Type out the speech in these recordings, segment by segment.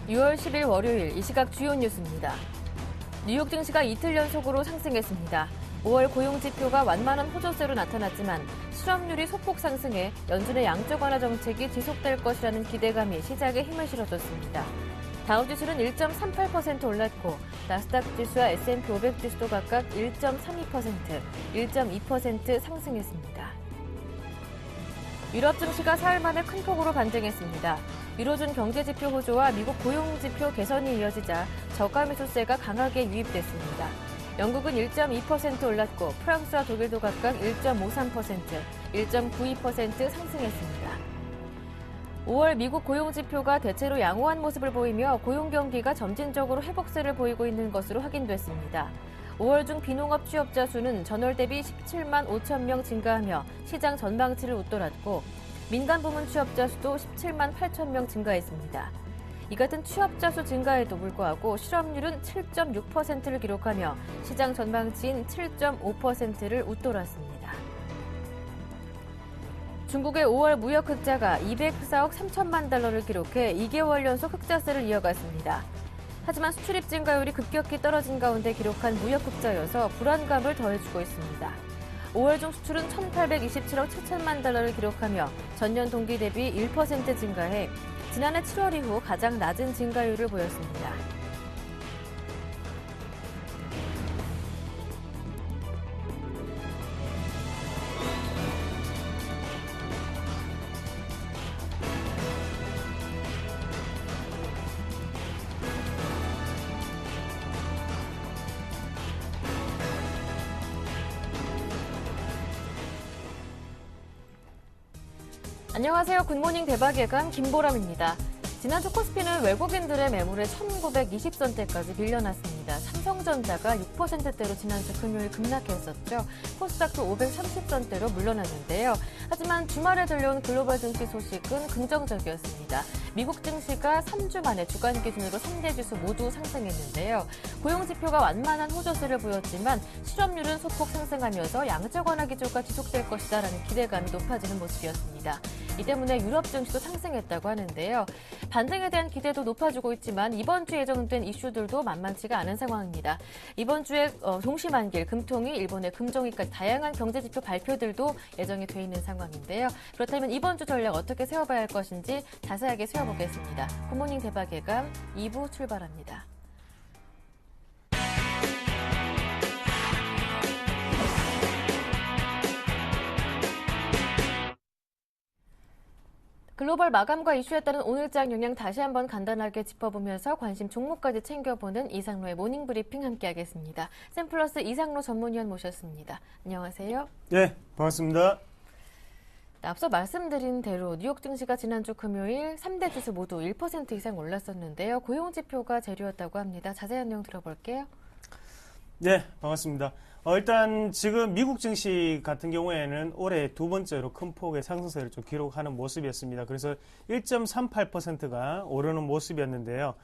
(6월 10일) 월요일 이 시각 주요 뉴스입니다. 뉴욕 증시가 이틀 연속으로 상승했습니다. 5월 고용지표가 완만한 호조세로 나타났지만 실업률이 소폭 상승해 연준의 양적 완화 정책이 지속될 것이라는 기대감이 시장에 힘을 실어줬습니다. 다우지수는 1.38% 올랐고 나스닥 지수와 S&P 500 지수도 각각 1.32%, 1.2% 상승했습니다. 유럽 증시가 사흘 만에 큰 폭으로 반등했습니다. 유로존 경제지표 호조와 미국 고용지표 개선이 이어지자 저가매수세가 강하게 유입됐습니다. 영국은 1.2% 올랐고 프랑스와 독일도 각각 1.53%, 1.92% 상승했습니다. 5월 미국 고용지표가 대체로 양호한 모습을 보이며 고용 경기가 점진적으로 회복세를 보이고 있는 것으로 확인됐습니다. 5월 중 비농업 취업자 수는 전월 대비 17만 5천 명 증가하며 시장 전망치를 웃돌았고 민간 부문 취업자 수도 17만 8천 명 증가했습니다. 이 같은 취업자 수 증가에도 불구하고 실업률은 7.6%를 기록하며 시장 전망치인 7.5%를 웃돌았습니다. 중국의 5월 무역 흑자가 204억 3천만 달러를 기록해 2개월 연속 흑자세를 이어갔습니다. 하지만 수출입 증가율이 급격히 떨어진 가운데 기록한 무역 흑자여서 불안감을 더해주고 있습니다. 5월 중 수출은 1,827억 7천만 달러를 기록하며 전년 동기 대비 1% 증가해 지난해 7월 이후 가장 낮은 증가율을 보였습니다. 안녕하세요. 굿모닝 대박예감 김보람입니다. 지난주 코스피는 외국인들의 매물에 1920선대까지 밀려났습니다. 삼성전자가 6%대로 지난주 금요일 급락했었죠. 코스닥도 530선대로 물러났는데요. 하지만 주말에 들려온 글로벌 증시 소식은 긍정적이었습니다. 미국 증시가 3주 만에 주간 기준으로 3대 지수 모두 상승했는데요. 고용지표가 완만한 호조세를 보였지만 실업률은 소폭 상승하면서 양적 완화 기조가 지속될 것이다라는 기대감이 높아지는 모습이었습니다. 이 때문에 유럽 증시도 상승했다고 하는데요. 반등에 대한 기대도 높아지고 있지만 이번 주에 예정된 이슈들도 만만치가 않은 상황입니다. 이번 주에 동시만길, 금통위, 일본의 금종위까지 다양한 경제지표 발표들도 예정이 돼 있는 상황인데요. 그렇다면 이번 주 전략 어떻게 세워봐야 할 것인지 자세하게 세워보겠습니다. 굿모닝 대박예감 2부 출발합니다. 글로벌 마감과 이슈에 따른 오늘장 영향 다시 한번 간단하게 짚어보면서 관심 종목까지 챙겨보는 이상로의 모닝브리핑 함께하겠습니다. 샘플러스 이상로 전문위원 모셨습니다. 안녕하세요. 네, 반갑습니다. 앞서 말씀드린 대로 뉴욕 증시가 지난주 금요일 3대 지수 모두 1% 이상 올랐었는데요. 고용지표가 재료였다고 합니다. 자세한 내용 들어볼게요. 네, 반갑습니다. 일단 지금 미국 증시 같은 경우에는 올해 두 번째로 큰 폭의 상승세를 좀 기록하는 모습이었습니다. 그래서 1.38%가 오르는 모습이었는데요.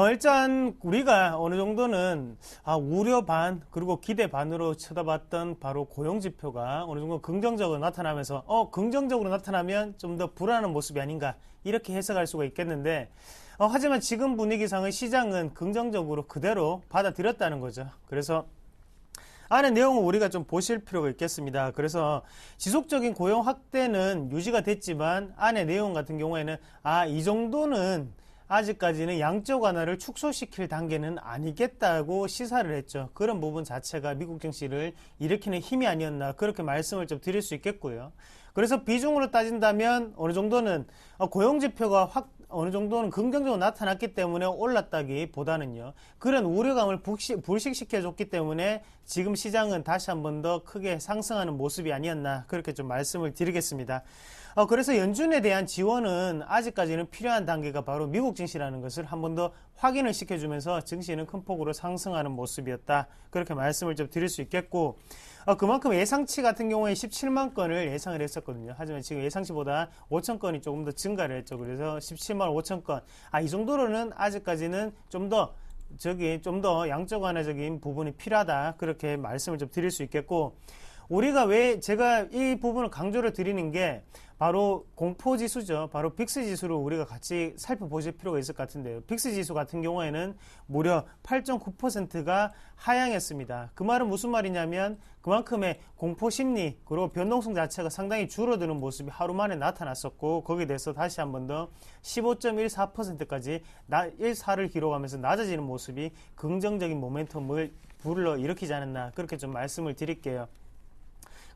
일단 우리가 어느 정도는 우려 반 그리고 기대 반으로 쳐다봤던 바로 고용지표가 어느 정도 긍정적으로 나타나면서 긍정적으로 나타나면 좀 더 불안한 모습이 아닌가 이렇게 해석할 수가 있겠는데 하지만 지금 분위기상의 시장은 긍정적으로 그대로 받아들였다는 거죠. 그래서 안의 내용을 우리가 좀 보실 필요가 있겠습니다. 그래서 지속적인 고용 확대는 유지가 됐지만 안의 내용 같은 경우에는 이 정도는 아직까지는 양적 완화를 축소시킬 단계는 아니겠다고 시사를 했죠. 그런 부분 자체가 미국 증시를 일으키는 힘이 아니었나 그렇게 말씀을 좀 드릴 수 있겠고요. 그래서 비중으로 따진다면 어느 정도는 고용지표가 어느 정도는 긍정적으로 나타났기 때문에 올랐다기보다는요. 그런 우려감을 불식시켜줬기 때문에 지금 시장은 다시 한 번 더 크게 상승하는 모습이 아니었나 그렇게 좀 말씀을 드리겠습니다. 그래서 연준에 대한 지원은 아직까지는 필요한 단계가 바로 미국 증시라는 것을 한 번 더 확인을 시켜주면서 증시는 큰 폭으로 상승하는 모습이었다. 그렇게 말씀을 좀 드릴 수 있겠고 그만큼 예상치 같은 경우에 17만 건을 예상을 했었거든요. 하지만 지금 예상치보다 5천 건이 조금 더 증가를 했죠. 그래서 17만 5천 건. 이 정도로는 아직까지는 좀 더 저기 좀 더 양적완화적인 부분이 필요하다. 그렇게 말씀을 좀 드릴 수 있겠고, 우리가 왜 제가 이 부분을 강조를 드리는 게 바로 공포지수죠. 바로 빅스 지수를 우리가 같이 살펴보실 필요가 있을 것 같은데요. 빅스 지수 같은 경우에는 무려 8.9%가 하향했습니다. 그 말은 무슨 말이냐면 그만큼의 공포심리 그리고 변동성 자체가 상당히 줄어드는 모습이 하루 만에 나타났었고, 거기에 대해서 다시 한 번 더 15.14%까지 1사를 기록하면서 낮아지는 모습이 긍정적인 모멘텀을 불러일으키지 않았나, 그렇게 좀 말씀을 드릴게요.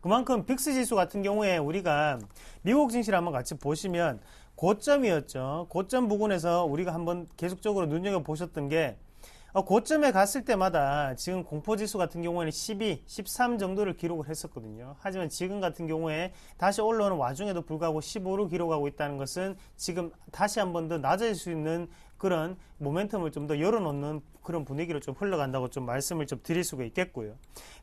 그만큼 빅스 지수 같은 경우에 우리가 미국 증시를 한번 같이 보시면 고점이었죠. 고점 부근에서 우리가 한번 계속적으로 눈여겨보셨던 게, 고점에 갔을 때마다 지금 공포지수 같은 경우에는 12, 13 정도를 기록을 했었거든요. 하지만 지금 같은 경우에 다시 올라오는 와중에도 불구하고 15를 기록하고 있다는 것은 지금 다시 한 번 더 낮아질 수 있는 그런 모멘텀을 좀 더 열어놓는 그런 분위기로 좀 흘러간다고 좀 말씀을 좀 드릴 수가 있겠고요.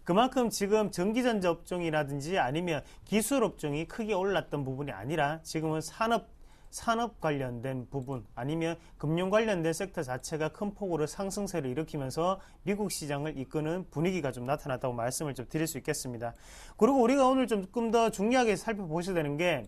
그만큼 지금 전기전자 업종이라든지 아니면 기술 업종이 크게 올랐던 부분이 아니라 지금은 산업 관련된 부분 아니면 금융 관련된 섹터 자체가 큰 폭으로 상승세를 일으키면서 미국 시장을 이끄는 분위기가 좀 나타났다고 말씀을 좀 드릴 수 있겠습니다. 그리고 우리가 오늘 조금 더 중요하게 살펴보셔야 되는 게,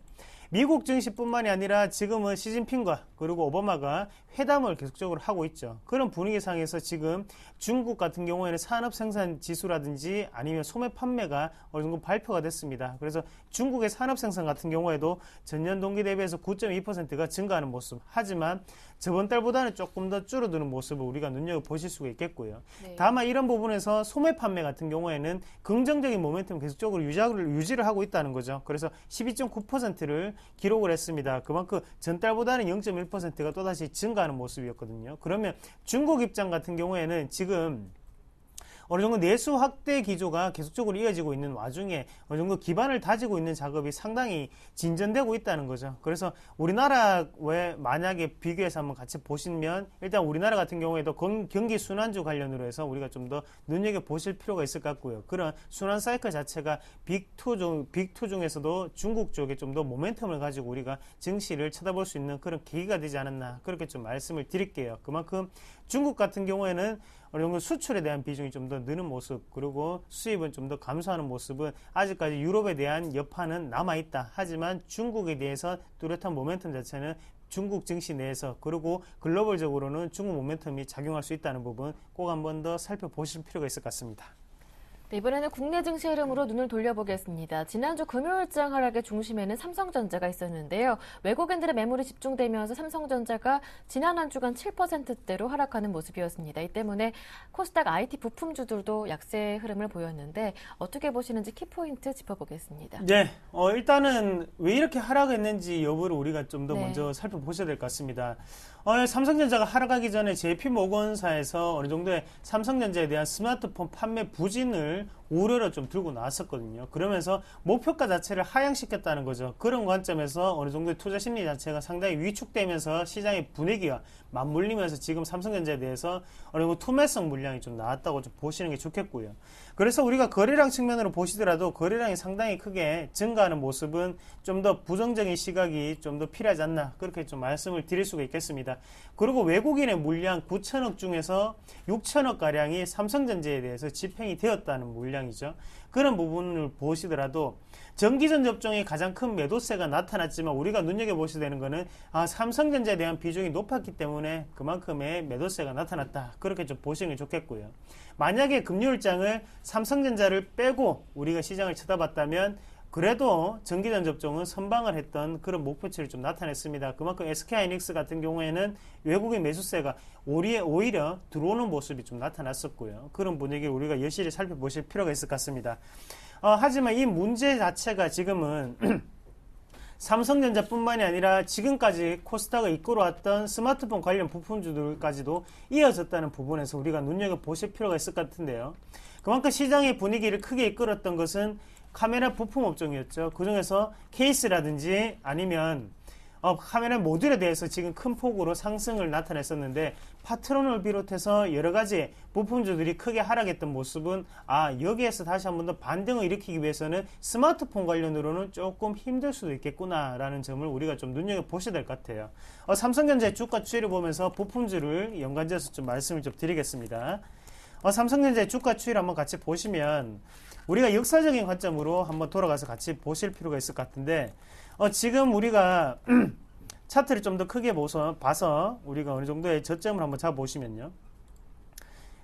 미국 증시뿐만이 아니라 지금은 시진핑과 그리고 오바마가 회담을 계속적으로 하고 있죠. 그런 분위기상에서 지금 중국 같은 경우에는 산업 생산 지수라든지 아니면 소매 판매가 어느 정도 발표가 됐습니다. 그래서 중국의 산업 생산 같은 경우에도 전년 동기 대비해서 9.2%가 증가하는 모습. 하지만 저번 달보다는 조금 더 줄어드는 모습을 우리가 눈여겨보실 수가 있겠고요. 네. 다만 이런 부분에서 소매 판매 같은 경우에는 긍정적인 모멘텀 계속적으로 유지를 하고 있다는 거죠. 그래서 12.9%를 기록을 했습니다. 그만큼 전달보다는 0.1%가 또다시 증가하는 모습이었거든요. 그러면 중국 입장 같은 경우에는 지금 어느 정도 내수 확대 기조가 계속적으로 이어지고 있는 와중에 어느 정도 기반을 다지고 있는 작업이 상당히 진전되고 있다는 거죠. 그래서 우리나라에 만약에 비교해서 한번 같이 보시면, 일단 우리나라 같은 경우에도 경기 순환주 관련으로 해서 우리가 좀 더 눈여겨보실 필요가 있을 것 같고요. 그런 순환 사이클 자체가 빅2 중에서도 중국 쪽에 좀 더 모멘텀을 가지고 우리가 증시를 쳐다볼 수 있는 그런 계기가 되지 않았나, 그렇게 좀 말씀을 드릴게요. 그만큼 중국 같은 경우에는 어느 정도 수출에 대한 비중이 좀 더 느는 모습, 그리고 수입은 좀 더 감소하는 모습은 아직까지 유럽에 대한 여파는 남아있다. 하지만 중국에 대해서 뚜렷한 모멘텀 자체는 중국 증시 내에서 그리고 글로벌적으로는 중국 모멘텀이 작용할 수 있다는 부분 꼭 한 번 더 살펴보실 필요가 있을 것 같습니다. 네, 이번에는 국내 증시 흐름으로 눈을 돌려보겠습니다. 지난주 금요일장 하락의 중심에는 삼성전자가 있었는데요. 외국인들의 매물이 집중되면서 삼성전자가 지난 한 주간 7%대로 하락하는 모습이었습니다. 이 때문에 코스닥 IT 부품주들도 약세 흐름을 보였는데 어떻게 보시는지 키포인트 짚어보겠습니다. 네, 일단은 왜 이렇게 하락했는지 여부를 우리가 좀 더 네. 먼저 살펴보셔야 될 것 같습니다. 삼성전자가 하락하기 전에 JP모건사에서 어느 정도의 삼성전자에 대한 스마트폰 판매 부진을 우려로 좀 들고 나왔었거든요. 그러면서 목표가 자체를 하향시켰다는 거죠. 그런 관점에서 어느 정도의 투자 심리 자체가 상당히 위축되면서 시장의 분위기가 맞물리면서 지금 삼성전자에 대해서 어느 정도 투매성 물량이 좀 나왔다고 좀 보시는 게 좋겠고요. 그래서 우리가 거래량 측면으로 보시더라도 거래량이 상당히 크게 증가하는 모습은 좀 더 부정적인 시각이 좀 더 필요하지 않나, 그렇게 좀 말씀을 드릴 수가 있겠습니다. 그리고 외국인의 물량 9천억 중에서 6천억 가량이 삼성전자에 대해서 집행이 되었다는 물량이죠. 그런 부분을 보시더라도 전기전자 업종에 가장 큰 매도세가 나타났지만 우리가 눈여겨보셔야 되는 거는 삼성전자에 대한 비중이 높았기 때문에 그만큼의 매도세가 나타났다, 그렇게 좀 보시는 게 좋겠고요. 만약에 금요일장을 삼성전자를 빼고 우리가 시장을 쳐다봤다면 그래도 전기전자 업종은 선방을 했던 그런 목표치를 좀 나타냈습니다. 그만큼 SK하이닉스 같은 경우에는 외국인 매수세가 오히려 들어오는 모습이 좀 나타났었고요. 그런 분위기를 우리가 여실히 살펴보실 필요가 있을 것 같습니다. 하지만 이 문제 자체가 지금은 삼성전자뿐만이 아니라 지금까지 코스닥을 이끌어왔던 스마트폰 관련 부품주들까지도 이어졌다는 부분에서 우리가 눈여겨보실 필요가 있을 것 같은데요. 그만큼 시장의 분위기를 크게 이끌었던 것은 카메라 부품 업종이었죠. 그 중에서 케이스라든지 아니면 카메라 모듈에 대해서 지금 큰 폭으로 상승을 나타냈었는데 파트론을 비롯해서 여러 가지 부품주들이 크게 하락했던 모습은 여기에서 다시 한번 더 반등을 일으키기 위해서는 스마트폰 관련으로는 조금 힘들 수도 있겠구나라는 점을 우리가 좀 눈여겨보셔야 될 것 같아요. 삼성전자 주가 추이를 보면서 부품주를 연관지어서 좀 말씀을 좀 드리겠습니다. 삼성전자의 주가 추이를 한번 같이 보시면 우리가 역사적인 관점으로 한번 돌아가서 같이 보실 필요가 있을 것 같은데 지금 우리가 차트를 좀 더 크게 봐서 우리가 어느 정도의 저점을 한번 잡아보시면요.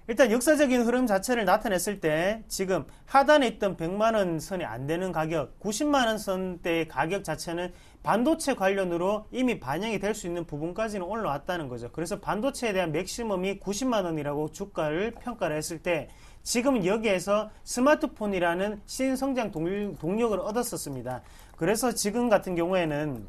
일단 역사적인 흐름 자체를 나타냈을 때 지금 하단에 있던 100만원 선이 안 되는 가격, 90만원 선대의 가격 자체는 반도체 관련으로 이미 반영이 될 수 있는 부분까지는 올라왔다는 거죠. 그래서 반도체에 대한 맥시멈이 90만원이라고 주가를 평가를 했을 때 지금 여기에서 스마트폰이라는 신성장 동력을 얻었었습니다. 그래서 지금 같은 경우에는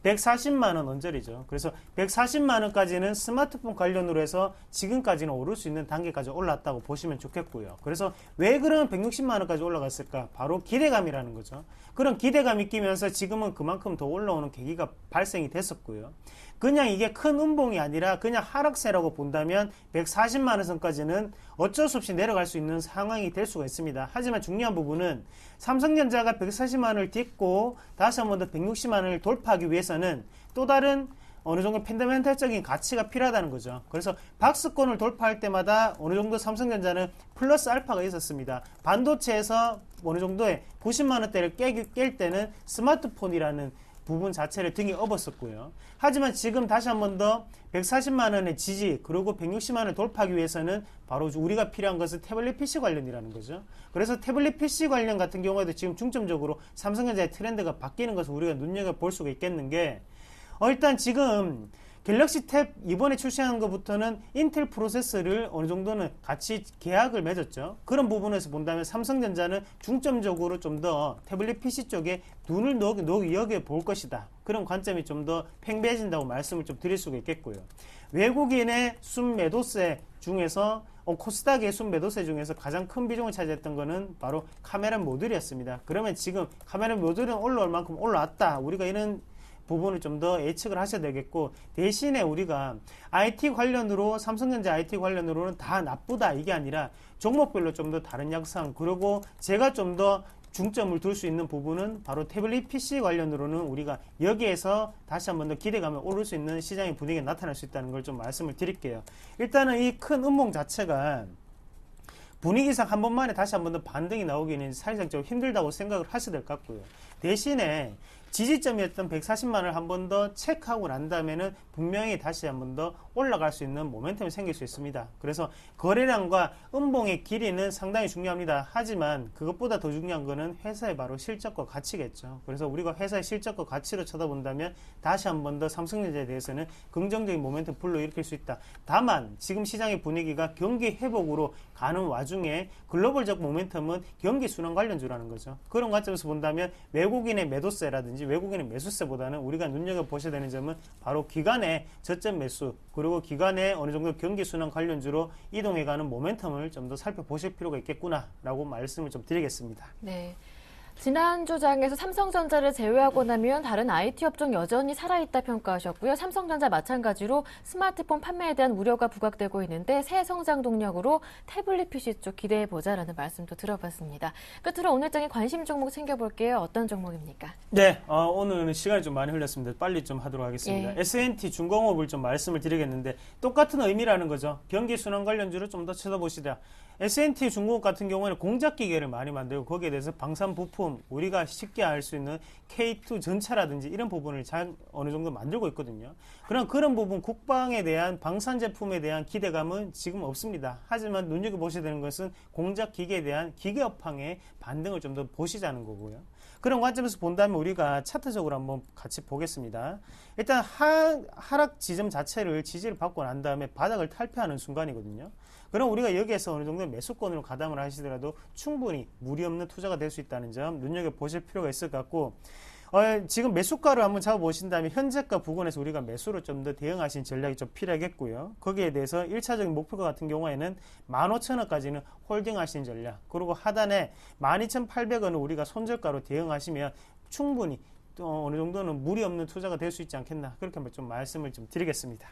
140만원 언저리죠. 그래서 140만원까지는 스마트폰 관련으로 해서 지금까지는 오를 수 있는 단계까지 올랐다고 보시면 좋겠고요. 그래서 왜 그런 160만원까지 올라갔을까? 바로 기대감이라는 거죠. 그런 기대감이 끼면서 지금은 그만큼 더 올라오는 계기가 발생이 됐었고요. 그냥 이게 큰 음봉이 아니라 그냥 하락세라고 본다면 140만원 선까지는 어쩔 수 없이 내려갈 수 있는 상황이 될 수가 있습니다. 하지만 중요한 부분은 삼성전자가 140만원을 딛고 다시 한번 더 160만원을 돌파하기 위해서는 또 다른 어느 정도 펀더멘탈적인 가치가 필요하다는 거죠. 그래서 박스권을 돌파할 때마다 어느 정도 삼성전자는 플러스 알파가 있었습니다. 반도체에서 어느 정도의 90만원대를 깰 때는 스마트폰이라는 부분 자체를 등에 업었었고요. 하지만 지금 다시 한번 더 140만원의 지지 그리고 160만원을 돌파하기 위해서는 바로 우리가 필요한 것은 태블릿 PC 관련이라는 거죠. 그래서 태블릿 PC 관련 같은 경우에도 지금 중점적으로 삼성전자의 트렌드가 바뀌는 것을 우리가 눈여겨볼 수가 있겠는 게 일단 지금 갤럭시 탭 이번에 출시한 것부터는 인텔 프로세서를 어느 정도는 같이 계약을 맺었죠. 그런 부분에서 본다면 삼성전자는 중점적으로 좀 더 태블릿 PC 쪽에 눈을 여겨 볼 것이다. 그런 관점이 좀 더 팽배해진다고 말씀을 좀 드릴 수가 있겠고요. 외국인의 순매도세 중에서 코스닥의 순매도세 중에서 가장 큰 비중을 차지했던 것은 바로 카메라 모듈이었습니다. 그러면 지금 카메라 모듈은 올라올 만큼 올라왔다. 우리가 이런 부분을 좀 더 예측을 하셔야 되겠고, 대신에 우리가 IT 관련으로 삼성전자 IT 관련으로는 다 나쁘다 이게 아니라 종목별로 좀 더 다른 양상, 그리고 제가 좀 더 중점을 둘 수 있는 부분은 바로 태블릿 PC 관련으로는 우리가 여기에서 다시 한번 더 기대감을 오를 수 있는 시장의 분위기가 나타날 수 있다는 걸 좀 말씀을 드릴게요. 일단은 이 큰 음봉 자체가 분위기상 한 번만에 다시 한번 더 반등이 나오기는 사실상 좀 힘들다고 생각을 하셔야 될 것 같고요. 대신에 지지점이었던 140만을 한 번 더 체크하고 난 다음에는 분명히 다시 한 번 더 올라갈 수 있는 모멘텀이 생길 수 있습니다. 그래서 거래량과 음봉의 길이는 상당히 중요합니다. 하지만 그것보다 더 중요한 거는 회사의 바로 실적과 가치겠죠. 그래서 우리가 회사의 실적과 가치로 쳐다본다면 다시 한 번 더 삼성전자에 대해서는 긍정적인 모멘텀 불러일으킬 수 있다. 다만 지금 시장의 분위기가 경기 회복으로 가는 와중에 글로벌적 모멘텀은 경기 순환 관련주라는 거죠. 그런 관점에서 본다면 외국인의 매도세라든지 외국인의 매수세보다는 우리가 눈여겨보셔야 되는 점은 바로 기관의 저점 매수 그리고 기관의 어느 정도 경기 순환 관련주로 이동해가는 모멘텀을 좀 더 살펴보실 필요가 있겠구나 라고 말씀을 좀 드리겠습니다. 네. 지난주 장에서 삼성전자를 제외하고 나면 다른 IT 업종 여전히 살아있다 평가하셨고요. 삼성전자 마찬가지로 스마트폰 판매에 대한 우려가 부각되고 있는데 새 성장 동력으로 태블릿 PC 쪽 기대해보자라는 말씀도 들어봤습니다. 끝으로 오늘 장의 관심 종목 챙겨볼게요. 어떤 종목입니까? 네, 오늘은 시간이 좀 많이 흘렸습니다. 빨리 좀 하도록 하겠습니다. 예. S&T 중공업을 좀 말씀을 드리겠는데 똑같은 의미라는 거죠. 경기 순환 관련주를 좀 더 쳐다보시다. S&T 중공업 같은 경우에는 공작기계를 많이 만들고 거기에 대해서 방산 부품, 우리가 쉽게 알 수 있는 K2 전차라든지 이런 부분을 어느 정도 만들고 있거든요. 그런 부분 국방에 대한 방산 제품에 대한 기대감은 지금 없습니다. 하지만 눈여겨보셔야 되는 것은 공작기계에 대한 기계업황의 반등을 좀 더 보시자는 거고요. 그런 관점에서 본다면 우리가 차트적으로 한번 같이 보겠습니다. 일단 하락 지점 자체를 지지를 받고 난 다음에 바닥을 탈피하는 순간이거든요. 그럼 우리가 여기에서 어느 정도 매수권으로 가담을 하시더라도 충분히 무리 없는 투자가 될 수 있다는 점 눈여겨보실 필요가 있을 것 같고, 지금 매수가를 한번 잡아보신다면 현재가 부근에서 우리가 매수로 좀 더 대응하신 전략이 좀 필요하겠고요. 거기에 대해서 1차적인 목표가 같은 경우에는 15,000원까지는 홀딩하신 전략, 그리고 하단에 12,800원을 우리가 손절가로 대응하시면 충분히 또 어느 정도는 무리 없는 투자가 될 수 있지 않겠나 그렇게 한번 좀 말씀을 좀 드리겠습니다.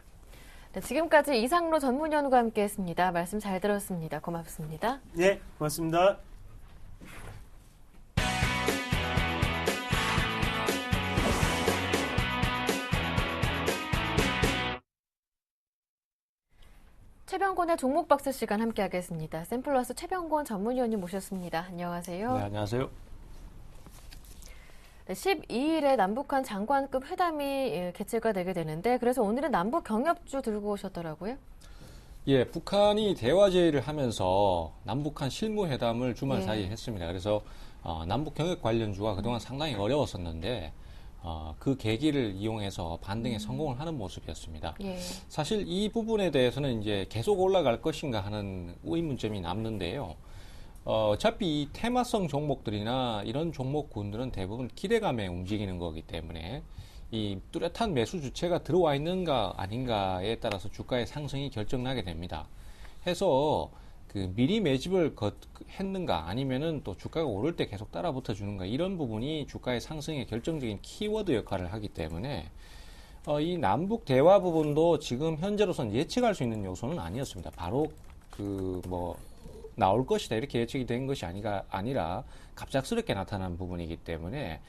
네, 지금까지 이상로 전문위원과 함께했습니다. 말씀 잘 들었습니다. 고맙습니다. 네, 고맙습니다. 최병곤의 종목박스 시간 함께하겠습니다. 샘플러스 최병곤 전문위원님 모셨습니다. 안녕하세요. 네, 안녕하세요. 네, 12일에 남북한 장관급 회담이 개최가 되게 되는데 그래서 오늘은 남북 경협주 들고 오셨더라고요. 예, 북한이 대화 제의를 하면서 남북한 실무회담을 주말 사이에 했습니다. 그래서 남북 경협 관련주가 그동안 상당히 어려웠었는데 그 계기를 이용해서 반등에 성공을 하는 모습이었습니다. 예. 사실 이 부분에 대해서는 이제 계속 올라갈 것인가 하는 의문점이 남는데요. 어차피 이 테마성 종목들이나 이런 종목군들은 대부분 기대감에 움직이는 거기 때문에 이 뚜렷한 매수 주체가 들어와 있는가 아닌가에 따라서 주가의 상승이 결정나게 됩니다. 해서 그 미리 매집을 했는가 아니면은 또 주가가 오를 때 계속 따라붙어 주는가 이런 부분이 주가의 상승에 결정적인 키워드 역할을 하기 때문에 이 남북 대화 부분도 지금 현재로서는 예측할 수 있는 요소는 아니었습니다. 바로 나올 것이다 이렇게 예측이 된 것이 아니라 갑작스럽게 나타난 부분이기 때문에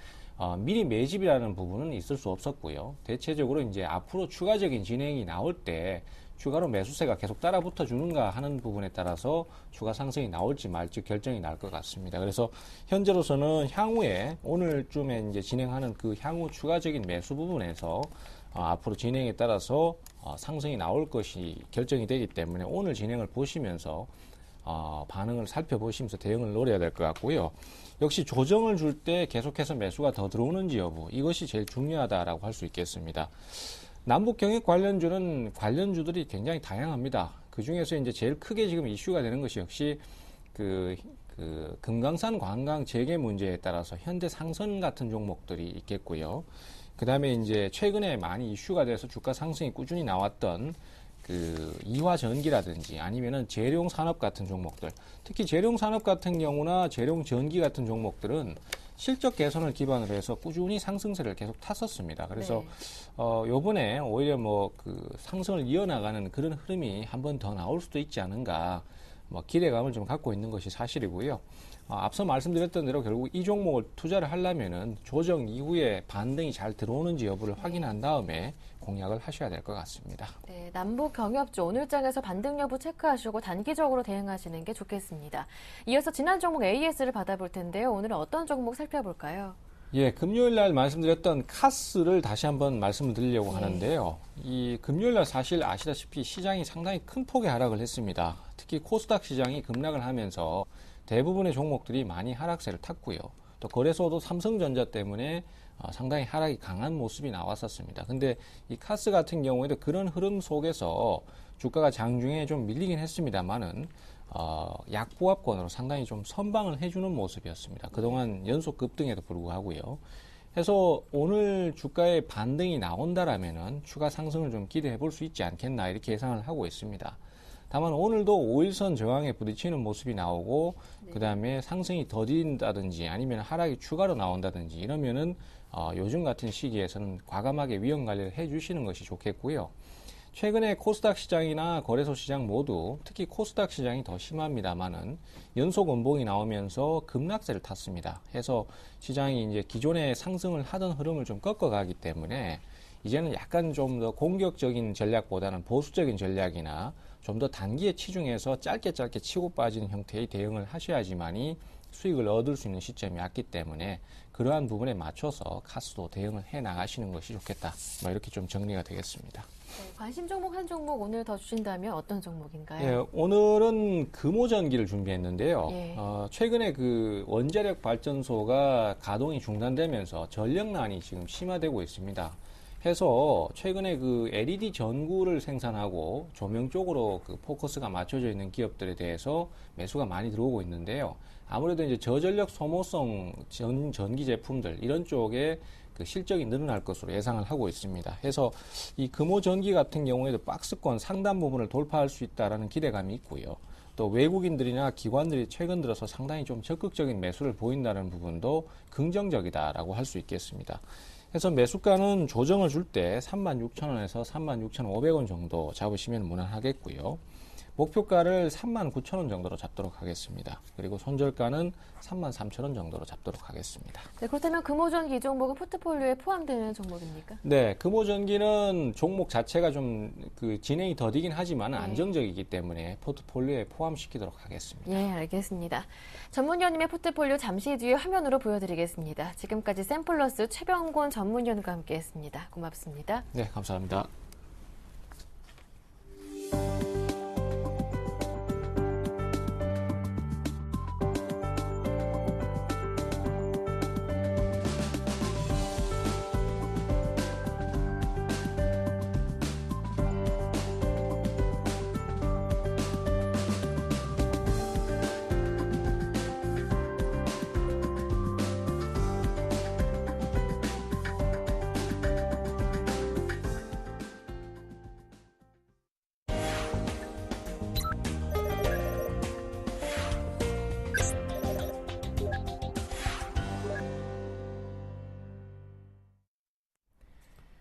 미리 매집이라는 부분은 있을 수 없었고요. 대체적으로 이제 앞으로 추가적인 진행이 나올 때 추가로 매수세가 계속 따라붙어 주는가 하는 부분에 따라서 추가 상승이 나올지 말지 결정이 날 것 같습니다. 그래서 현재로서는 향후에 오늘쯤에 이제 진행하는 그 향후 추가적인 매수 부분에서 앞으로 진행에 따라서 상승이 나올 것이 결정이 되기 때문에 오늘 진행을 보시면서 반응을 살펴보시면서 대응을 노려야 될 것 같고요. 역시 조정을 줄 때 계속해서 매수가 더 들어오는지 여부 이것이 제일 중요하다라고 할 수 있겠습니다. 남북 경협 관련주는 관련주들이 굉장히 다양합니다. 그 중에서 이제 제일 크게 지금 이슈가 되는 것이 역시 그 금강산 관광 재개 문제에 따라서 현대 상선 같은 종목들이 있겠고요. 그 다음에 이제 최근에 많이 이슈가 돼서 주가 상승이 꾸준히 나왔던 그 이화전기라든지 아니면은 재룡 산업 같은 종목들, 특히 재룡 산업 같은 경우나 재룡 전기 같은 종목들은 실적 개선을 기반으로 해서 꾸준히 상승세를 계속 탔었습니다. 그래서 요번에 오히려 그 상승을 이어나가는 그런 흐름이 한 번 더 나올 수도 있지 않은가 기대감을 좀 갖고 있는 것이 사실이고요. 앞서 말씀드렸던 대로 결국 이 종목을 투자를 하려면은 조정 이후에 반등이 잘 들어오는지 여부를 확인한 다음에 공략을 하셔야 될 것 같습니다. 네, 남북 경협주 오늘장에서 반등 여부 체크하시고 단기적으로 대응하시는 게 좋겠습니다. 이어서 지난 종목 AS를 받아볼 텐데요. 오늘은 어떤 종목 살펴볼까요? 예, 금요일 날 말씀드렸던 카스를 다시 한번 말씀을 드리려고 하는데요. 이 금요일 날 사실 아시다시피 시장이 상당히 큰 폭의 하락을 했습니다. 특히 코스닥 시장이 급락을 하면서 대부분의 종목들이 많이 하락세를 탔고요. 또 거래소도 삼성전자 때문에 상당히 하락이 강한 모습이 나왔었습니다. 근데 이 카스 같은 경우에도 그런 흐름 속에서 주가가 장중에 좀 밀리긴 했습니다만은 약보합권으로 상당히 좀 선방을 해주는 모습이었습니다. 그동안 연속 급등에도 불구하고요. 해서 오늘 주가의 반등이 나온다라면은 추가 상승을 좀 기대해 볼 수 있지 않겠나 이렇게 예상을 하고 있습니다. 다만 오늘도 5일선 저항에 부딪히는 모습이 나오고 그 다음에 상승이 더딘다든지 아니면 하락이 추가로 나온다든지 이러면은 요즘 같은 시기에서는 과감하게 위험 관리를 해주시는 것이 좋겠고요. 최근에 코스닥 시장이나 거래소 시장 모두 특히 코스닥 시장이 더 심합니다만은 연속 음봉이 나오면서 급락세를 탔습니다. 해서 시장이 이제 기존의 상승을 하던 흐름을 좀 꺾어가기 때문에 이제는 약간 좀 더 공격적인 전략보다는 보수적인 전략이나 좀 더 단기에 치중해서 짧게 치고 빠지는 형태의 대응을 하셔야지만이 수익을 얻을 수 있는 시점이 왔기 때문에 그러한 부분에 맞춰서 카스도 대응을 해 나가시는 것이 좋겠다. 이렇게 좀 정리가 되겠습니다. 네, 관심 종목 한 종목 오늘 더 주신다면 어떤 종목인가요? 예, 오늘은 금호전기를 준비했는데요. 예. 최근에 그 원자력 발전소가 가동이 중단되면서 전력난이 지금 심화되고 있습니다. 해서 최근에 그 LED 전구를 생산하고 조명 쪽으로 그 포커스가 맞춰져 있는 기업들에 대해서 매수가 많이 들어오고 있는데요. 아무래도 이제 저전력 소모성 전기 제품들 이런 쪽에 그 실적이 늘어날 것으로 예상을 하고 있습니다. 해서 이 금호전기 같은 경우에도 박스권 상단 부분을 돌파할 수 있다라는 기대감이 있고요. 또 외국인들이나 기관들이 최근 들어서 상당히 좀 적극적인 매수를 보인다는 부분도 긍정적이다라고 할 수 있겠습니다. 그래서 매수가는 조정을 줄 때 36,000원에서 36,500원 정도 잡으시면 무난하겠고요. 목표가를 39,000원 정도로 잡도록 하겠습니다. 그리고 손절가는 33,000원 정도로 잡도록 하겠습니다. 네, 그렇다면 금호전기 종목은 포트폴리오에 포함되는 종목입니까? 네, 금호전기는 종목 자체가 좀 그 진행이 더디긴 하지만 안정적이기 때문에 포트폴리오에 포함시키도록 하겠습니다. 예, 알겠습니다. 전문위원님의 포트폴리오 잠시 뒤에 화면으로 보여드리겠습니다. 지금까지 샘플러스 최병곤 전문위원과 함께했습니다. 고맙습니다. 네, 감사합니다.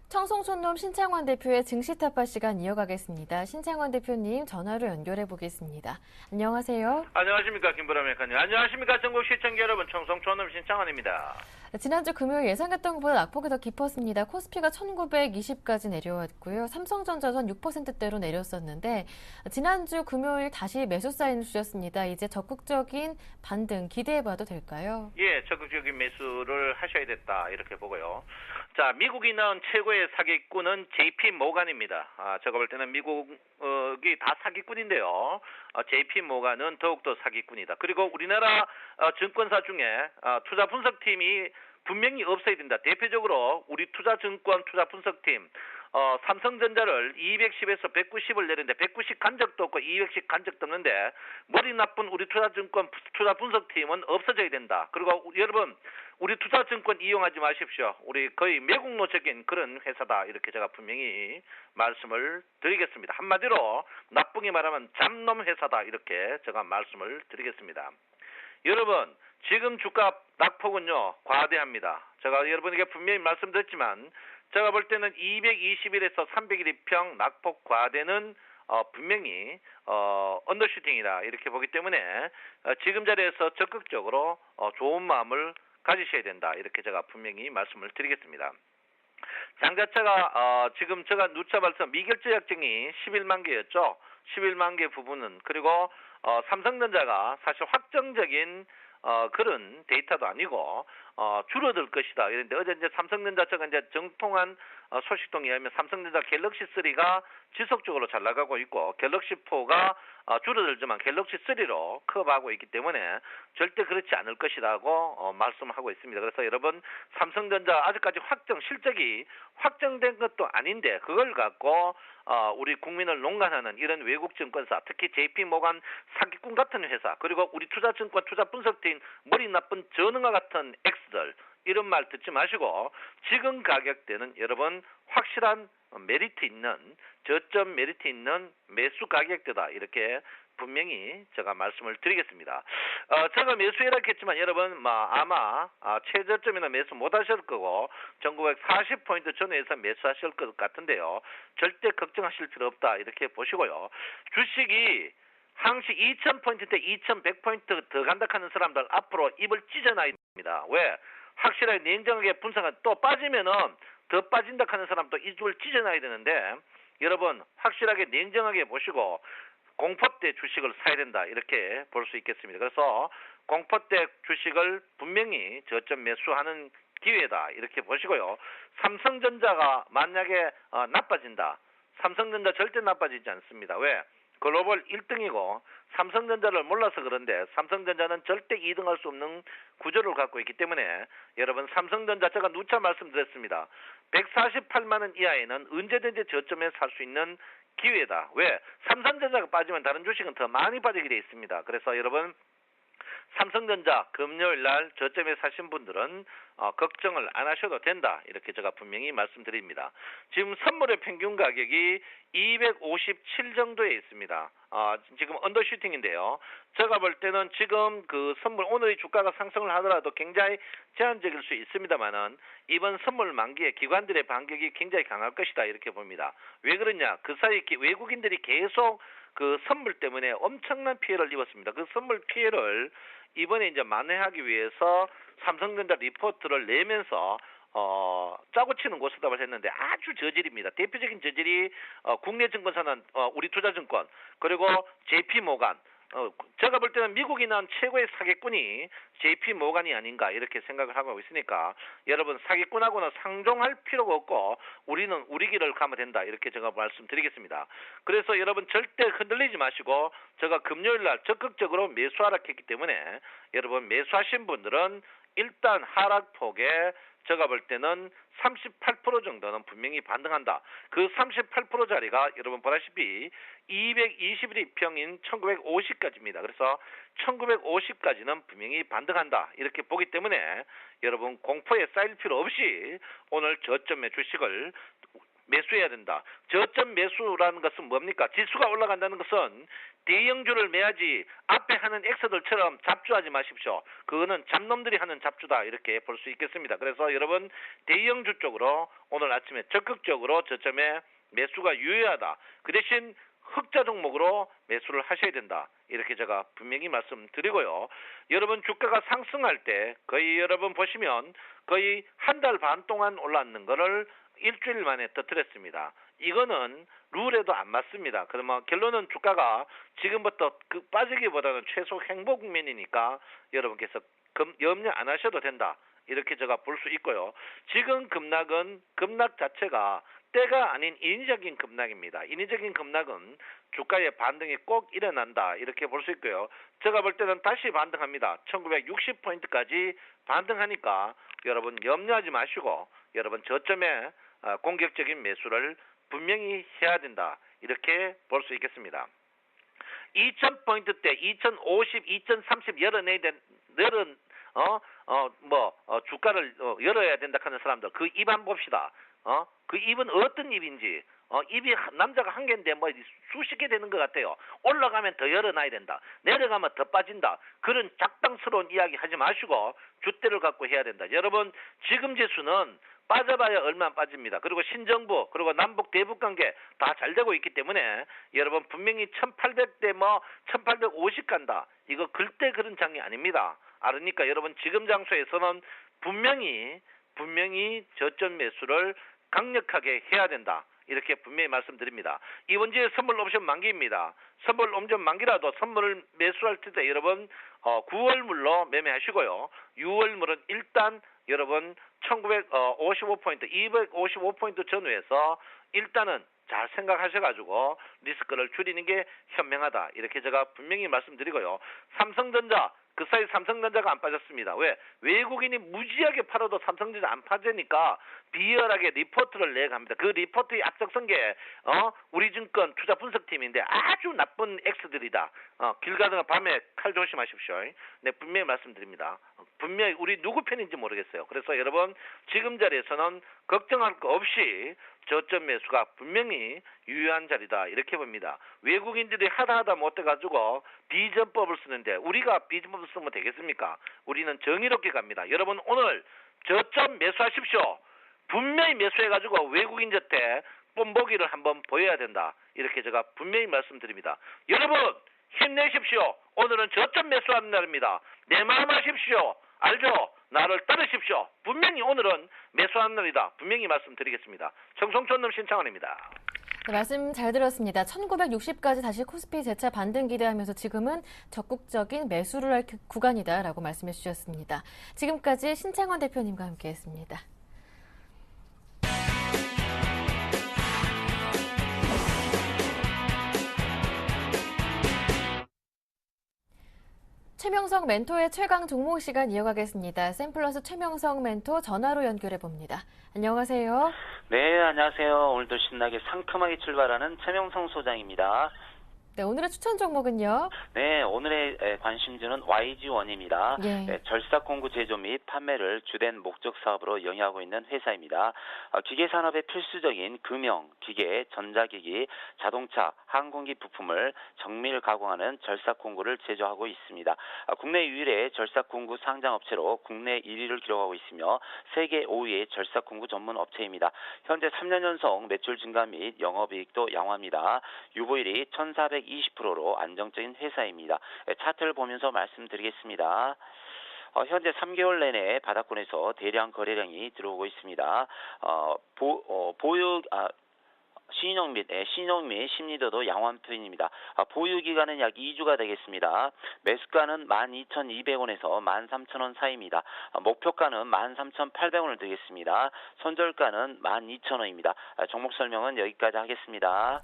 청송촌놈 신창원 대표의 증시타파 시간 이어가겠습니다. 신창원 대표님 전화로 연결해 보겠습니다. 안녕하세요. 안녕하십니까, 김보람 메카님. 안녕하십니까, 전국 시청자 여러분. 청송촌놈 신창원입니다. 지난주 금요일 예상했던 것보다 낙폭이 더 깊었습니다. 코스피가 1920까지 내려왔고요. 삼성전자전 6%대로 내렸었는데 지난주 금요일 다시 매수 사인을 주셨습니다. 이제 적극적인 반등 기대해봐도 될까요? 예, 적극적인 매수를 하셔야 됐다 이렇게 보고요. 자, 미국이 낳은 최고의 사기꾼은 JP 모간입니다. 제가 볼 때는 미국이 다 사기꾼인데요. JP 모간은 더욱더 사기꾼이다. 그리고 우리나라 증권사 중에 투자 분석팀이 분명히 없어야 된다. 대표적으로 우리 투자증권 투자 분석팀 삼성전자를 210에서 190을 내렸는데 190 간 적도 없고 210 간 적도 없는데 머리 나쁜 우리 투자증권 투자 분석팀은 없어져야 된다. 그리고 여러분 우리 투자증권 이용하지 마십시오. 우리 거의 매국노적인 그런 회사다. 이렇게 제가 분명히 말씀을 드리겠습니다. 한마디로 나쁘게 말하면 잡놈 회사다. 이렇게 제가 말씀을 드리겠습니다. 여러분 지금 주가 낙폭은요 과대합니다. 제가 여러분에게 분명히 말씀드렸지만 제가 볼 때는 221에서 301일평 낙폭 과대는 분명히 언더슈팅이다 이렇게 보기 때문에 지금 자리에서 적극적으로 좋은 마음을 가지셔야 된다 이렇게 제가 분명히 말씀을 드리겠습니다. 장자차가 지금 제가 누차 말씀 미결제 약정이 11만 개였죠. 11만 개 부분은 그리고 삼성전자가 사실 확정적인 그런 데이터도 아니고 줄어들 것이다. 이런데 어제 이제 삼성전자처가 이제 정통한 소식통에 의하면 삼성전자 갤럭시 3가 지속적으로 잘 나가고 있고 갤럭시 4가 줄어들지만 갤럭시 3로 커버하고 있기 때문에 절대 그렇지 않을 것이라고 말씀하고 있습니다. 그래서 여러분 삼성전자 아직까지 실적이 확정된 것도 아닌데 그걸 갖고 우리 국민을 농간하는 이런 외국 증권사 특히 JP모간 사기꾼 같은 회사 그리고 우리 투자증권 투자 분석팀 머리 나쁜 전응과 같은 X들 이런 말 듣지 마시고 지금 가격대는 여러분 확실한 메리트 있는 저점 메리트 있는 매수 가격대다 이렇게 분명히 제가 말씀을 드리겠습니다. 제가 매수해라 했지만 여러분 아마 최저점이나 매수 못 하실 거고 1940포인트 전후에서 매수하실 것 같은데요. 절대 걱정하실 필요 없다 이렇게 보시고요. 주식이 항시 2000포인트인데 2100포인트 더 간다 하는 사람들 앞으로 입을 찢어놔야 됩니다. 왜? 확실하게 냉정하게 분석한 또 빠지면은 더 빠진다 하는 사람도 입을 찢어놔야 되는데 여러분 확실하게 냉정하게 보시고 공포 때 주식을 사야 된다 이렇게 볼 수 있겠습니다. 그래서 공포 때 주식을 분명히 저점 매수하는 기회다 이렇게 보시고요. 삼성전자가 만약에 나빠진다. 삼성전자 절대 나빠지지 않습니다. 왜? 글로벌 1등이고 삼성전자를 몰라서 그런데 삼성전자는 절대 2등할 수 없는 구조를 갖고 있기 때문에 여러분 삼성전자 제가 누차 말씀드렸습니다. 148만 원 이하에는 언제든지 저점에 살 수 있는 기회다. 왜? 삼성전자가 빠지면 다른 주식은 더 많이 빠지게 되어 있습니다. 그래서 여러분 삼성전자 금요일 날 저점에 사신 분들은 걱정을 안 하셔도 된다. 이렇게 제가 분명히 말씀드립니다. 지금 선물의 평균 가격이 257 정도에 있습니다. 지금 언더슈팅인데요. 제가 볼 때는 지금 그 선물 오늘의 주가가 상승을 하더라도 굉장히 제한적일 수 있습니다만은 이번 선물 만기에 기관들의 반격이 굉장히 강할 것이다 이렇게 봅니다. 왜 그러냐? 그 사이 외국인들이 계속 그 선물 때문에 엄청난 피해를 입었습니다. 그 선물 피해를 이번에 이제 만회하기 위해서 삼성전자 리포트를 내면서 짜고 치는 고스톱을 했는데 아주 저질입니다. 대표적인 저질이 국내 증권사는 우리투자증권 그리고 JP모간 제가 볼 때는 미국이 난 최고의 사기꾼이 JP모간이 아닌가 이렇게 생각을 하고 있으니까 여러분 사기꾼하고는 상종할 필요가 없고 우리는 우리 길을 가면 된다 이렇게 제가 말씀드리겠습니다. 그래서 여러분 절대 흔들리지 마시고 제가 금요일날 적극적으로 매수하락했기 때문에 여러분 매수하신 분들은 일단 하락폭에 제가 볼 때는 38% 정도는 분명히 반등한다. 그 38%짜리가 여러분 보다시피 221일 평인 1950까지입니다. 그래서 1950까지는 분명히 반등한다. 이렇게 보기 때문에 여러분 공포에 쌓일 필요 없이 오늘 저점의 주식을 매수해야 된다. 저점 매수라는 것은 뭡니까? 지수가 올라간다는 것은 대형주를 매야지 앞에 하는 엑스들처럼 잡주하지 마십시오. 그거는 잡놈들이 하는 잡주다 이렇게 볼 수 있겠습니다. 그래서 여러분 대형주 쪽으로 오늘 아침에 적극적으로 저점에 매수가 유효하다. 그 대신 흑자 종목으로 매수를 하셔야 된다. 이렇게 제가 분명히 말씀드리고요. 여러분 주가가 상승할 때 거의 여러분 보시면 거의 한 달 반 동안 올랐는 거를 일주일 만에 터뜨렸습니다. 이거는 룰에도 안 맞습니다. 그러면 결론은 주가가 지금부터 빠지기보다는 최소 행보 국면이니까 여러분께서 염려 안 하셔도 된다. 이렇게 제가 볼 수 있고요. 지금 급락은 급락 자체가 때가 아닌 인위적인 급락입니다. 인위적인 급락은 주가의 반등이 꼭 일어난다. 이렇게 볼 수 있고요. 제가 볼 때는 다시 반등합니다. 1960포인트까지 반등하니까 여러분 염려하지 마시고 여러분 저점에 공격적인 매수를 분명히 해야 된다. 이렇게 볼 수 있겠습니다. 2000포인트 때 2050, 2030 주가를 열어야 된다 하는 사람들 그 입 한번 봅시다. 그 입은 어떤 입인지 입이 남자가 한 개인데 뭐 수십 개 되는 것 같아요. 올라가면 더 열어놔야 된다. 내려가면 더 빠진다. 그런 작당스러운 이야기 하지 마시고 줏대를 갖고 해야 된다. 여러분 지금 지수는 빠져봐야 얼마 안 빠집니다. 그리고 신정부 그리고 남북 대북 관계 다 잘 되고 있기 때문에 여러분 분명히 1800대 1850 간다. 이거 글대 그런 장이 아닙니다. 그러니까 여러분 지금 장소에서는 분명히 저점 매수를 강력하게 해야 된다. 이렇게 분명히 말씀드립니다. 이번 주에 선물 옵션 만기입니다. 선물 옵션 만기라도 선물을 매수할 때 여러분 9월물로 매매하시고요. 6월물은 일단 여러분 1955포인트, 255포인트 전후에서 일단은 잘 생각하셔가지고 리스크를 줄이는 게 현명하다. 이렇게 제가 분명히 말씀드리고요. 삼성전자 그 사이 삼성전자가 안 빠졌습니다. 왜? 외국인이 무지하게 팔아도 삼성전자 안 빠지니까 비열하게 리포트를 내갑니다. 그 리포트의 앞장선 게 우리증권 투자 분석팀인데 아주 나쁜 X들이다. 길 가다가 밤에 칼 조심하십시오. 네, 분명히 말씀드립니다. 분명히 우리 누구 편인지 모르겠어요. 그래서 여러분 지금 자리에서는 걱정할 거 없이 저점 매수가 분명히 유효한 자리다. 이렇게 봅니다. 외국인들이 하다 못해가지고 비전법을 쓰는데 우리가 비전법을 쓰면 되겠습니까? 우리는 정의롭게 갑니다. 여러분 오늘 저점 매수하십시오. 분명히 매수해가지고 외국인 저태 뽐보기를 한번 보여야 된다. 이렇게 제가 분명히 말씀드립니다. 여러분 힘내십시오. 오늘은 저점 매수하는 날입니다. 내 마음 하십시오. 알죠? 나를 따르십시오. 분명히 오늘은 매수하는 날이다. 분명히 말씀드리겠습니다. 청송촌놈 신창원입니다. 네, 말씀 잘 들었습니다. 1960까지 다시 코스피 재차 반등 기대하면서 지금은 적극적인 매수를 할 구간이다라고 말씀해 주셨습니다. 지금까지 신창원 대표님과 함께했습니다. 최명석 멘토의 최강 종목 시간 이어가겠습니다. 샘플러스 최명석 멘토 전화로 연결해 봅니다. 안녕하세요. 네, 안녕하세요. 오늘도 신나게 상큼하게 출발하는 최명석 소장입니다. 네, 오늘의 추천 종목은요? 네, 오늘의 관심주는 YG원입니다. 예. 절삭공구 제조 및 판매를 주된 목적 사업으로 영위하고 있는 회사입니다. 기계 산업의 필수적인 금형, 기계, 전자기기, 자동차, 항공기 부품을 정밀 가공하는 절삭공구를 제조하고 있습니다. 국내 유일의 절삭공구 상장업체로 국내 1위를 기록하고 있으며 세계 5위의 절삭공구 전문 업체입니다. 현재 3년 연속 매출 증가 및 영업이익도 양호합니다. 유보율이 1420%로 안정적인 회사입니다. 차트를 보면서 말씀드리겠습니다. 현재 3개월 내내 바닥권에서 대량 거래량이 들어오고 있습니다. 신용 및 심리도도 양호한 편입니다. 보유 기간은 약 2주가 되겠습니다. 매수가는 12,200원에서 13,000원 사이입니다. 목표가는 13,800원을 드리겠습니다. 손절가는 12,000원입니다. 종목 설명은 여기까지 하겠습니다.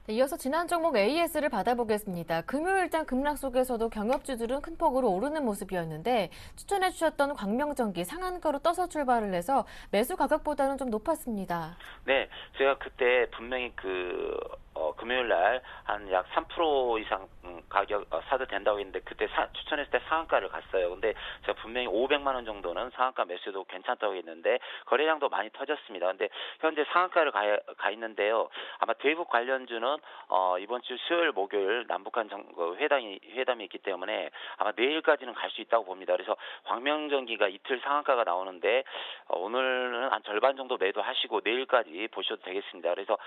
네, 이어서 지난 종목 AS를 받아보겠습니다. 금요일장 급락 속에서도 경협주들은 큰 폭으로 오르는 모습이었는데 추천해 주셨던 광명전기 상한가로 떠서 출발을 해서 매수 가격보다는 좀 높았습니다. 네, 제가 그때 분명히 금요일 날 한 약 3% 이상 가격 사도 된다고 했는데 그때 추천했을 때 상한가를 갔어요. 근데 제가 분명히 500만 원 정도는 상한가 매수도 괜찮다고 했는데 거래량도 많이 터졌습니다. 근데 현재 상한가를 가 있는데요. 아마 대북 관련주는 이번 주 수요일, 목요일 남북한 회담이 있기 때문에 아마 내일까지는 갈 수 있다고 봅니다. 그래서 광명전기가 이틀 상한가가 나오는데 오늘은 한 절반 정도 매도하시고 내일까지 보셔도 되겠습니다. 그래서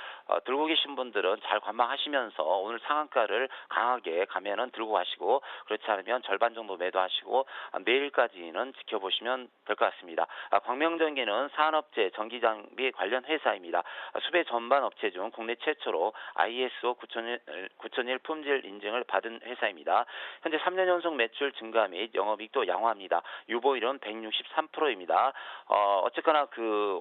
들고 계신 분들은 잘 관망하시면서 오늘 상한가를 강하게 가면은 들고 가시고 그렇지 않으면 절반 정도 매도하시고 내일까지는 지켜보시면 될 것 같습니다. 광명전기는 산업재, 전기장비 관련 회사입니다. 수배 전반 업체 중 국내 최초로 ISO 9001 품질 인증을 받은 회사입니다. 현재 3년 연속 매출 증가 및 영업이익도 양호합니다. 유보율은 163%입니다. 어쨌거나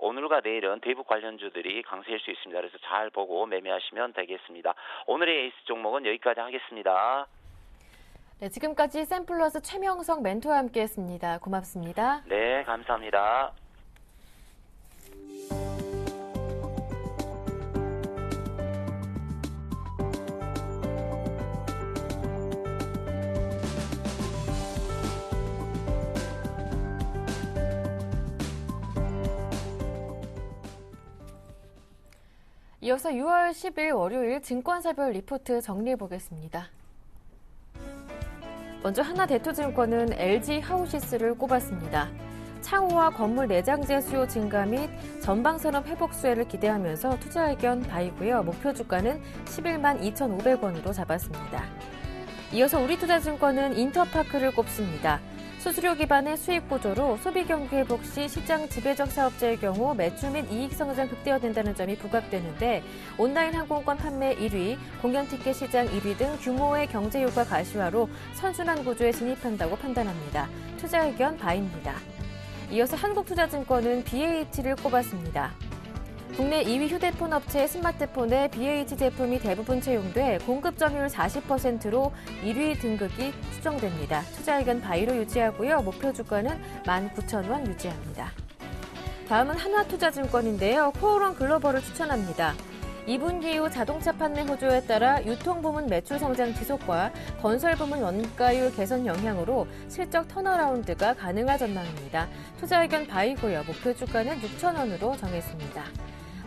오늘과 내일은 대북 관련주들이 강세일 수 있습니다. 그래서 잘 보고 매매하시면 되겠습니다. 오늘의 에이스 종목은 여기까지 하겠습니다. 네, 지금까지 샘플러스 최명석 멘토와 함께했습니다. 고맙습니다. 네, 감사합니다. 이어서 6월 10일 월요일 증권사별 리포트 정리해 보겠습니다. 먼저 하나대투증권은 LG 하우시스를 꼽았습니다. 차후와 건물 내장재 수요 증가 및 전방산업 회복 수혜를 기대하면서 투자 의견 바이고요. 목표 주가는 11만 2,500원으로 잡았습니다. 이어서 우리투자증권은 인터파크를 꼽습니다. 수수료 기반의 수익 구조로 소비 경기 회복 시 시장 지배적 사업자의 경우 매출 및 이익 성장 극대화된다는 점이 부각되는데 온라인 항공권 판매 1위, 공연 티켓 시장 1위 등 규모의 경제 효과 가시화로 선순환 구조에 진입한다고 판단합니다. 투자 의견 바입니다. 이어서 한국투자증권은 BH를 꼽았습니다. 국내 2위 휴대폰 업체의 스마트폰에 BH 제품이 대부분 채용돼 공급 점유율 40%로 1위 등극이 추정됩니다. 투자 의견 바이로 유지하고요. 목표 주가는 19,000원 유지합니다. 다음은 한화투자증권인데요. 코오롱 글로벌을 추천합니다. 2분기 이후 자동차 판매 호조에 따라 유통부문 매출 성장 지속과 건설부문 원가율 개선 영향으로 실적 턴어라운드가 가능할 전망입니다. 투자 의견 바이고요. 목표 주가는 6,000원으로 정했습니다.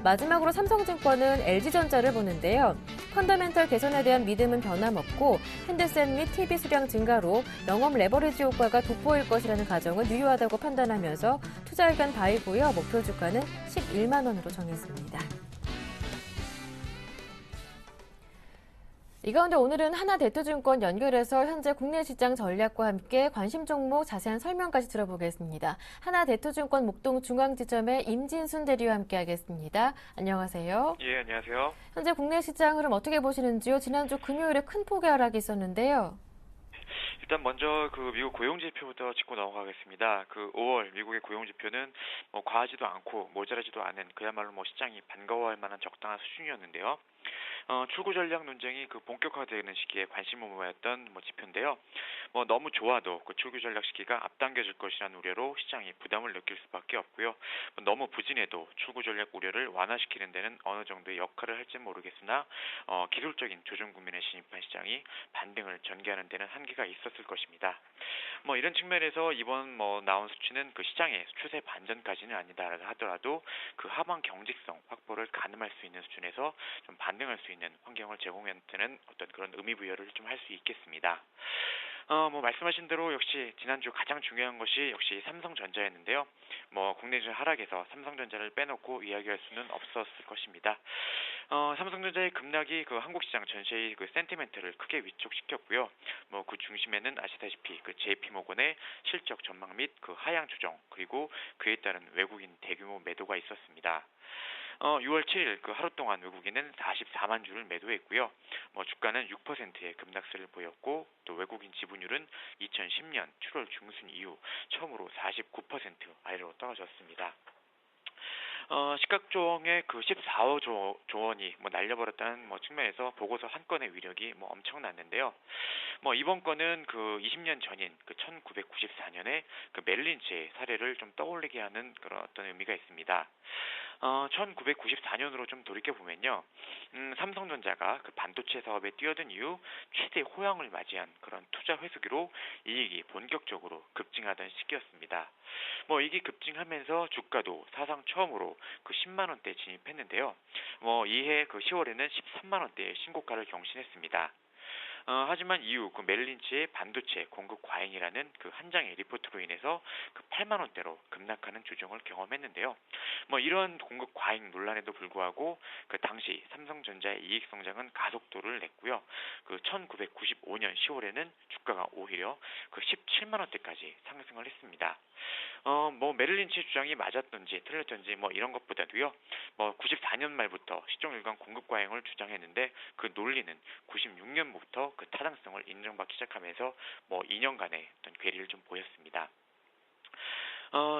마지막으로 삼성증권은 LG전자를 보는데요. 펀더멘털 개선에 대한 믿음은 변함없고 핸드셋 및 TV 수량 증가로 영업 레버리지 효과가 돋보일 것이라는 가정은 유효하다고 판단하면서 투자 의견 바이고요. 목표 주가는 11만 원으로 정했습니다. 이 가운데 오늘은 하나대투증권 연결해서 현재 국내 시장 전략과 함께 관심 종목 자세한 설명까지 들어보겠습니다. 하나대투증권 목동중앙지점의 임진순 대리와 함께하겠습니다. 안녕하세요. 예, 안녕하세요. 현재 국내 시장 흐름 어떻게 보시는지요? 지난주 금요일에 큰 폭의 하락이 있었는데요. 일단 먼저 그 미국 고용 지표부터 짚고 넘어가겠습니다. 그 5월 미국의 고용 지표는 뭐 과하지도 않고 모자라지도 않은 그야말로 뭐 시장이 반가워할 만한 적당한 수준이었는데요. 출구 전략 논쟁이 그 본격화되는 시기에 관심을 모았던 뭐 지표인데요. 뭐 너무 좋아도 그 출구 전략 시기가 앞당겨질 것이라는 우려로 시장이 부담을 느낄 수밖에 없고요. 너무 부진해도 출구 전략 우려를 완화시키는 데는 어느 정도의 역할을 할지 모르겠으나 기술적인 조정 국면에 진입한 시장이 반등을 전개하는 데는 한계가 있었을 것입니다. 뭐 이런 측면에서 이번 뭐 나온 수치는 그 시장의 추세 반전까지는 아니다 하더라도 그 하방 경직성 확보를 가늠할 수 있는 수준에서 좀 반등할 수 있는 환경을 제공하는 어떤 그런 의미 부여를 좀 할 수 있겠습니다. 뭐 말씀하신 대로 역시 지난주 가장 중요한 것이 역시 삼성전자였는데요. 뭐 국내주 하락에서 삼성전자를 빼놓고 이야기할 수는 없었을 것입니다. 삼성전자의 급락이 그 한국 시장 전체의 그 센티멘트를 크게 위축시켰고요. 뭐 그 중심에는 아시다시피 그 JP모건의 실적 전망 및 그 하향 조정 그리고 그에 따른 외국인 대규모 매도가 있었습니다. 6월 7일 그 하루 동안 외국인은 44만 주를 매도했고요. 뭐 주가는 6%의 급락세를 보였고 또 외국인 지분율은 2010년 7월 중순 이후 처음으로 49% 아래로 떨어졌습니다. 시각종의 그 14억 조 원이 뭐 날려버렸다는 뭐 측면에서 보고서 한 건의 위력이 뭐 엄청났는데요. 뭐 이번 건은 그 20년 전인 그 1994년에 그 멜린츠의 사례를 좀 떠올리게 하는 그런 어떤 의미가 있습니다. 1994년으로 좀 돌이켜 보면요, 삼성전자가 그 반도체 사업에 뛰어든 이후 최대 호황을 맞이한 그런 투자 회수기로 이익이 본격적으로 급증하던 시기였습니다. 뭐 이게 급증하면서 주가도 사상 처음으로 그 10만 원대에 진입했는데요. 뭐 이해 그 10월에는 13만 원대의 신고가를 경신했습니다. 하지만 이후 그 멜린츠의 반도체 공급 과잉이라는 그 한 장의 리포트로 인해서 그 8만 원대로 급락하는 조정을 경험했는데요. 뭐 이런 공급 과잉 논란에도 불구하고 그 당시 삼성전자의 이익 성장은 가속도를 냈고요. 그 1995년 10월에는 주가가 오히려 그 17만 원대까지 상승을 했습니다. 뭐 메릴린치 주장이 맞았던지 틀렸던지 뭐 이런 것보다도요. 뭐 94년 말부터 시종 일관 공급 과잉을 주장했는데 그 논리는 96년부터 그 타당성을 인정받기 시작하면서 뭐 2년간의 어떤 괴리를 좀 보였습니다.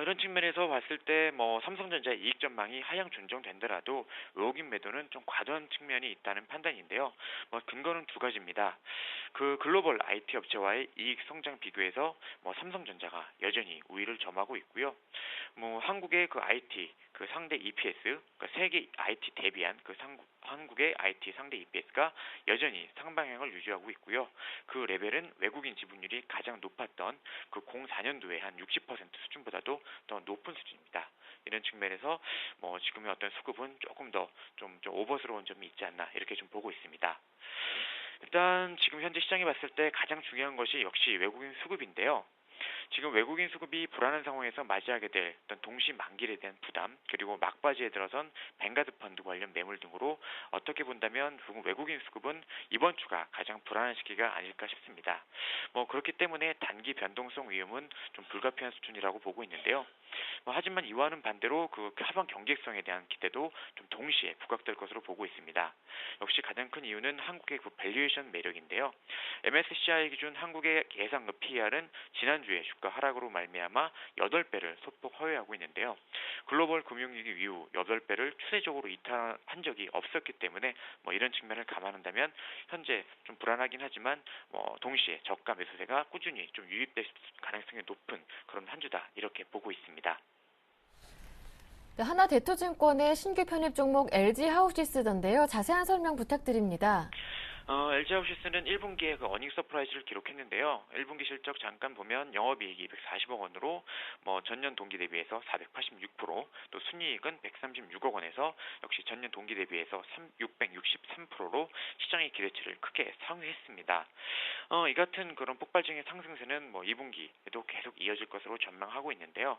이런 측면에서 봤을 때 뭐 삼성전자의 이익 전망이 하향 존중된더라도 외국인 매도는 좀 과도한 측면이 있다는 판단인데요. 뭐 근거는 두 가지입니다. 그 글로벌 IT 업체와의 이익 성장 비교에서 뭐 삼성전자가 여전히 우위를 점하고 있고요. 뭐 한국의 그 IT 그 상대 EPS, 그러니까 세계 IT 대비한 그 한국의 IT 상대 EPS가 여전히 상방향을 유지하고 있고요. 그 레벨은 외국인 지분율이 가장 높았던 그 04년도에 한 60% 수준보다도 더 높은 수준입니다. 이런 측면에서 뭐 지금의 어떤 수급은 조금 더 좀 오버스러운 점이 있지 않나 이렇게 좀 보고 있습니다. 일단 지금 현재 시장이 봤을 때 가장 중요한 것이 역시 외국인 수급인데요. 지금 외국인 수급이 불안한 상황에서 맞이하게 될 어떤 동시 만기에 대한 부담 그리고 막바지에 들어선 뱅가드 펀드 관련 매물 등으로 어떻게 본다면 외국인 수급은 이번 주가 가장 불안한 시기가 아닐까 싶습니다. 뭐 그렇기 때문에 단기 변동성 위험은 좀 불가피한 수준이라고 보고 있는데요. 하지만 이와는 반대로 그 하방 경직성에 대한 기대도 좀 동시에 부각될 것으로 보고 있습니다. 역시 가장 큰 이유는 한국의 그 밸류에이션 매력인데요. MSCI 기준 한국의 예상 PER은 지난주에 주가 하락으로 말미암아 8배를 소폭 허회하고 있는데요. 글로벌 금융위기 이후 8배를 추세적으로 이탈한 적이 없었기 때문에 뭐 이런 측면을 감안한다면 현재 좀 불안하긴 하지만 뭐 동시에 저가 매수세가 꾸준히 좀 유입될 가능성이 높은 그런 한 주다 이렇게 보고 있습니다. 네, 하나대투증권의 신규 편입 종목 LG하우시스던데요. 자세한 설명 부탁드립니다. LG하우시스는 1분기에 그 어닝 서프라이즈를 기록했는데요. 1분기 실적 잠깐 보면 영업이익이 240억 원으로 뭐 전년 동기 대비해서 486%, 또 순이익은 136억 원에서 역시 전년 동기 대비해서 663%로 시장의 기대치를 크게 상회했습니다. 이 같은 그런 폭발적인 상승세는 뭐 2분기에도 계속 이어질 것으로 전망하고 있는데요.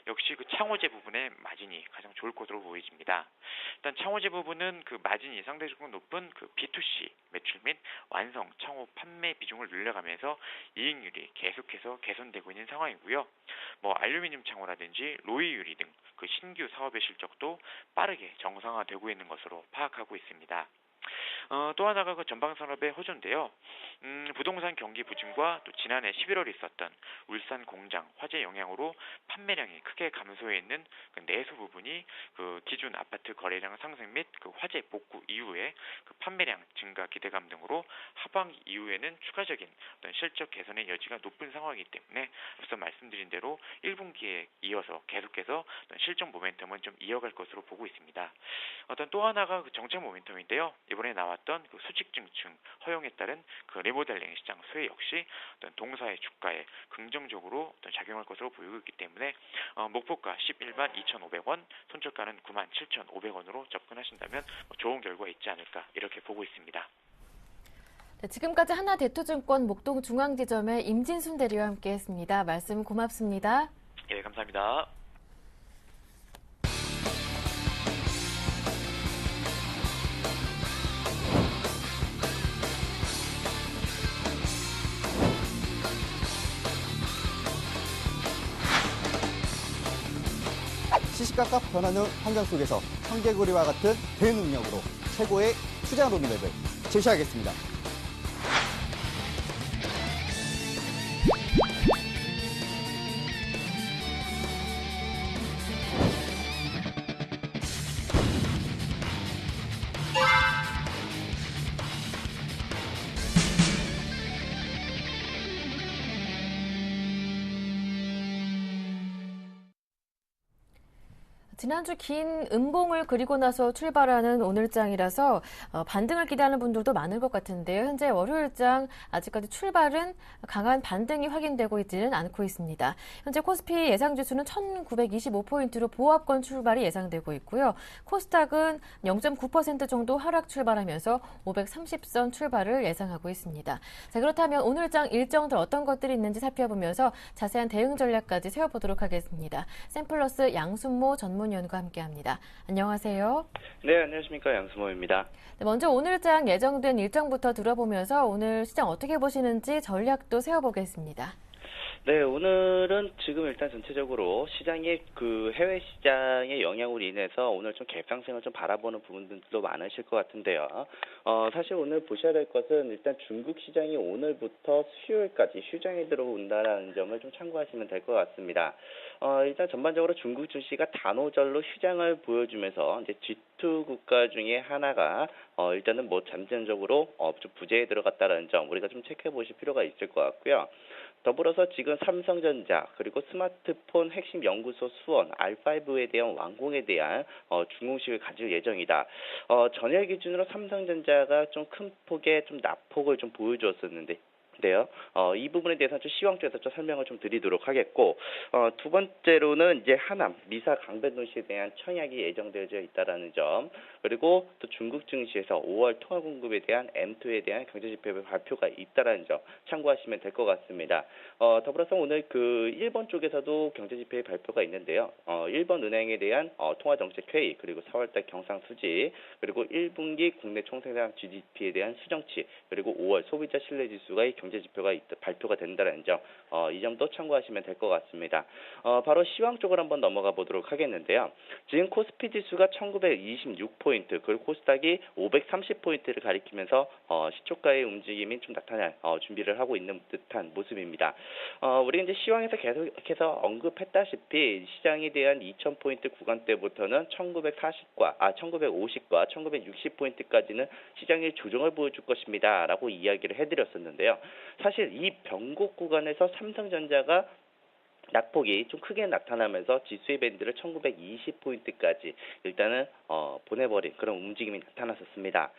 역시 그 창호제 부분의 마진이 가장 좋을 것으로 보여집니다. 일단 창호제 부분은 그 마진이 상대적으로 높은 그 B2C 매출 및 완성, 창호, 판매 비중을 늘려가면서 이익률이 계속해서 개선되고 있는 상황이고요. 뭐 알루미늄 창호라든지 로이 유리 등 그 신규 사업의 실적도 빠르게 정상화되고 있는 것으로 파악하고 있습니다. 또 하나가 그 전방산업의 호조인데요. 부동산 경기 부진과 또 지난해 11월에 있었던 울산 공장 화재 영향으로 판매량이 크게 감소해 있는 그 내수 부분이 그 기준 아파트 거래량 상승 및 그 화재 복구 이후에 그 판매량 증가 기대감 등으로 하반기 이후에는 추가적인 어떤 실적 개선의 여지가 높은 상황이기 때문에 앞서 말씀드린 대로 1분기에 이어서 계속해서 어떤 실적 모멘텀은 좀 이어갈 것으로 보고 있습니다. 어떤 또 하나가 그 정책 모멘텀인데요. 이번에 나왔던 그 수직증층 허용에 따른 그 리모델링 시장 수혜 역시 어떤 동사의 주가에 긍정적으로 어떤 작용할 것으로 보이고 있기 때문에 목표가 11만 2,500원, 손절가는 9만 7,500원으로 접근하신다면 좋은 결과 있지 않을까 이렇게 보고 있습니다. 네, 지금까지 하나대투증권 목동중앙지점의 임진순 대리와 함께했습니다. 말씀 고맙습니다. 예, 감사합니다. 시시각각 변하는 환경 속에서 청개구리와 같은 대능력으로 최고의 투자 로드맵을 제시하겠습니다. 지난주 긴 음봉을 그리고 나서 출발하는 오늘장이라서 반등을 기대하는 분들도 많을 것 같은데요. 현재 월요일장 아직까지 출발은 강한 반등이 확인되고 있지는 않고 있습니다. 현재 코스피 예상지수는 1925포인트로 보합권 출발이 예상되고 있고요. 코스닥은 0.9% 정도 하락 출발하면서 530선 출발을 예상하고 있습니다. 자, 그렇다면 오늘장 일정들 어떤 것들이 있는지 살펴보면서 자세한 대응 전략까지 세워보도록 하겠습니다. 샘플러스 양순모 전문위원과 함께합니다. 안녕하세요. 네, 안녕하십니까. 양수모입니다. 네, 먼저 오늘장 예정된 일정부터 들어보면서 오늘 시장 어떻게 보시는지 전략도 세워보겠습니다. 네, 오늘은 지금 일단 전체적으로 시장의 그 해외 시장의 영향으로 인해서 오늘 좀 갭상승을 좀 바라보는 부분들도 많으실 것 같은데요. 사실 오늘 보셔야 될 것은 일단 중국 시장이 오늘부터 수요일까지 휴장에 들어온다라는 점을 좀 참고하시면 될 것 같습니다. 일단 전반적으로 중국 증시가 단오절로 휴장을 보여주면서 이제 G2 국가 중에 하나가 일단은 뭐 잠정적으로 좀 부재에 들어갔다라는 점 우리가 좀 체크해 보실 필요가 있을 것 같고요. 더불어서 지금 삼성전자 그리고 스마트폰 핵심 연구소 수원 R5에 대한 완공에 대한 준공식을 가질 예정이다. 전일 기준으로 삼성전자가 좀 큰 폭의 좀 낙폭을 좀 보여주었었는데. 이 부분에 대해서 좀 시황 쪽에서 좀 설명을 좀 드리도록 하겠고, 두 번째로는 이제 하남 미사 강변도시에 대한 청약이 예정되어져 있다라는 점, 그리고 또 중국 증시에서 5월 통화 공급에 대한 M2에 대한 경제지표 발표가 있다라는 점 참고하시면 될 것 같습니다. 더불어서 오늘 그 일본 쪽에서도 경제지표의 발표가 있는데요. 일본 은행에 대한 통화정책회의, 그리고 4월달 경상수지, 그리고 1분기 국내 총생산 GDP에 대한 수정치, 그리고 5월 소비자 신뢰지수가 경제지표가 발표가 된다는 점, 이 점도 참고하시면 될 것 같습니다. 바로 시황 쪽으로 한번 넘어가 보도록 하겠는데요. 지금 코스피 지수가 1926포인트, 그리고 코스닥이 530포인트를 가리키면서 시초가의 움직임이 좀 나타날 준비를 하고 있는 듯한 모습입니다. 우리 이제 시황에서 계속해서 언급했다시피 시장에 대한 2000포인트 구간대부터는 1940과 1960포인트까지는 시장의 조정을 보여줄 것입니다. 라고 이야기를 해드렸었는데요. 사실 이 변곡 구간에서 삼성전자가 낙폭이 좀 크게 나타나면서 지수의 밴드를 1920포인트까지 일단은 보내버린 그런 움직임이 나타났었습니다.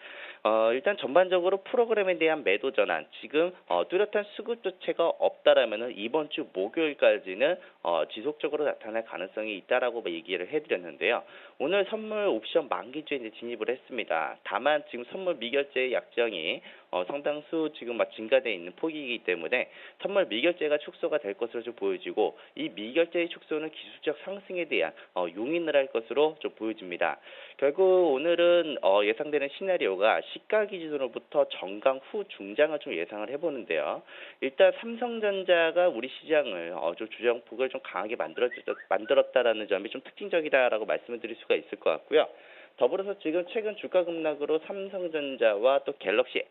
일단 전반적으로 프로그램에 대한 매도 전환, 지금 뚜렷한 수급 조치가 없다라면은 이번 주 목요일까지는 지속적으로 나타날 가능성이 있다라고 얘기를 해드렸는데요. 오늘 선물 옵션 만기주에 이제 진입을 했습니다. 다만 지금 선물 미결제의 약정이 상당수 지금 증가되어 있는 폭이기 때문에 선물 미결제가 축소가 될 것으로 좀 보여지고, 이 미결제의 축소는 기술적 상승에 대한 용인을 할 것으로 좀 보여집니다. 결국 오늘은 예상되는 시나리오가 시가 기준으로부터 정강 후 중장을 좀 예상을 해보는데요. 일단 삼성전자가 우리 시장을 좀 조정폭을 좀 강하게 만들었다라는 점이 좀 특징적이다라고 말씀을 드릴 수가 있을 것 같고요. 더불어서 지금 최근 주가 급락으로 삼성전자와 또 갤럭시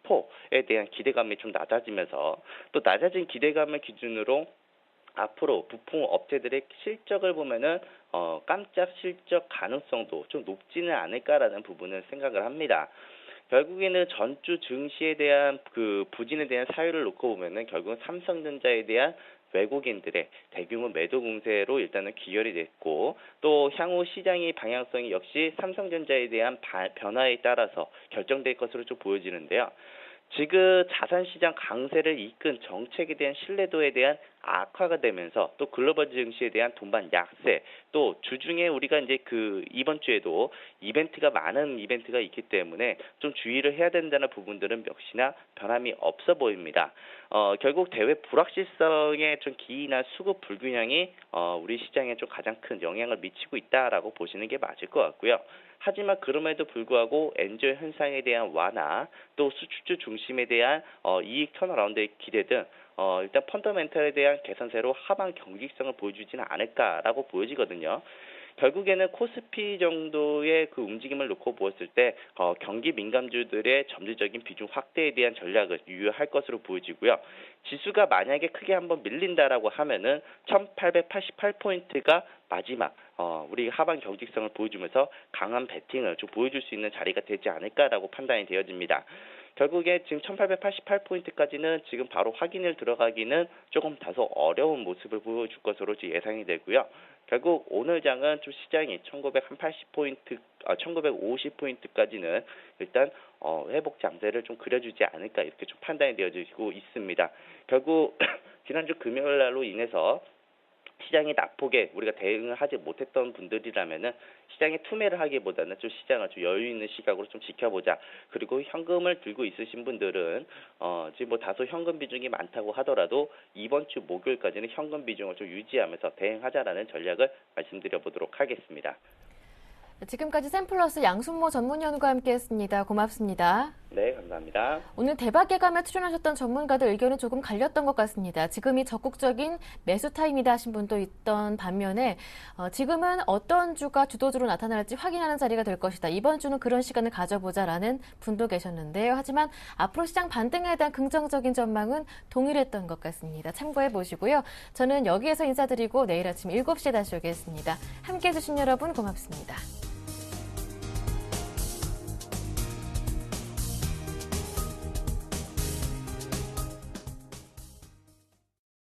S4에 대한 기대감이 좀 낮아지면서 또 낮아진 기대감을 기준으로 앞으로 부품 업체들의 실적을 보면은 깜짝 실적 가능성도 좀 높지는 않을까라는 부분을 생각을 합니다. 결국에는 전주 증시에 대한 그 부진에 대한 사유를 놓고 보면은 결국은 삼성전자에 대한 외국인들의 대규모 매도 공세로 일단은 기결이 됐고 또 향후 시장의 방향성이 역시 삼성전자에 대한 변화에 따라서 결정될 것으로 좀 보여지는데요. 지금 자산시장 강세를 이끈 정책에 대한 신뢰도에 대한 악화가 되면서 또 글로벌 증시에 대한 동반 약세 또 주중에 우리가 이제 그 이번 주에도 많은 이벤트가 있기 때문에 좀 주의를 해야 된다는 부분들은 역시나 변함이 없어 보입니다. 결국 대외 불확실성에 좀 기인한 수급 불균형이 우리 시장에 좀 가장 큰 영향을 미치고 있다라고 보시는 게 맞을 것 같고요. 하지만 그럼에도 불구하고 엔저 현상에 대한 완화, 또 수출주 중심에 대한 이익 턴어라운드의 기대 등 일단 펀더멘털에 대한 개선세로 하방 경직성을 보여주지는 않을까라고 보여지거든요. 결국에는 코스피 정도의 그 움직임을 놓고 보았을 때 경기 민감주들의 점진적인 비중 확대에 대한 전략을 유효할 것으로 보여지고요. 지수가 만약에 크게 한번 밀린다라고 하면은 1888포인트가 마지막 우리 하방 경직성을 보여주면서 강한 배팅을 좀 보여줄 수 있는 자리가 되지 않을까라고 판단이 되어집니다. 결국에 지금 1888포인트까지는 지금 바로 확인을 들어가기는 조금 다소 어려운 모습을 보여줄 것으로 예상이 되고요. 결국 오늘 장은 좀 시장이 1950포인트까지는 일단 회복 장세를 좀 그려주지 않을까 이렇게 좀 판단이 되어지고 있습니다. 결국 지난주 금요일 날로 인해서 시장이 낙폭에 우리가 대응을 하지 못했던 분들이라면은 시장에 투매를 하기보다는 좀 시장을 좀 여유 있는 시각으로 좀 지켜보자. 그리고 현금을 들고 있으신 분들은 지금 뭐 다소 현금 비중이 많다고 하더라도 이번 주 목요일까지는 현금 비중을 좀 유지하면서 대응하자라는 전략을 말씀드려보도록 하겠습니다. 지금까지 샘플러스 양순모 전문위원과 함께했습니다. 고맙습니다. 네, 감사합니다. 오늘 대박 예감에 출연하셨던 전문가들 의견은 조금 갈렸던 것 같습니다. 지금이 적극적인 매수 타임이다 하신 분도 있던 반면에 지금은 어떤 주가 주도주로 나타날지 확인하는 자리가 될 것이다. 이번 주는 그런 시간을 가져보자라는 분도 계셨는데요. 하지만 앞으로 시장 반등에 대한 긍정적인 전망은 동일했던 것 같습니다. 참고해 보시고요. 저는 여기에서 인사드리고 내일 아침 7시에 다시 오겠습니다. 함께해 주신 여러분 고맙습니다.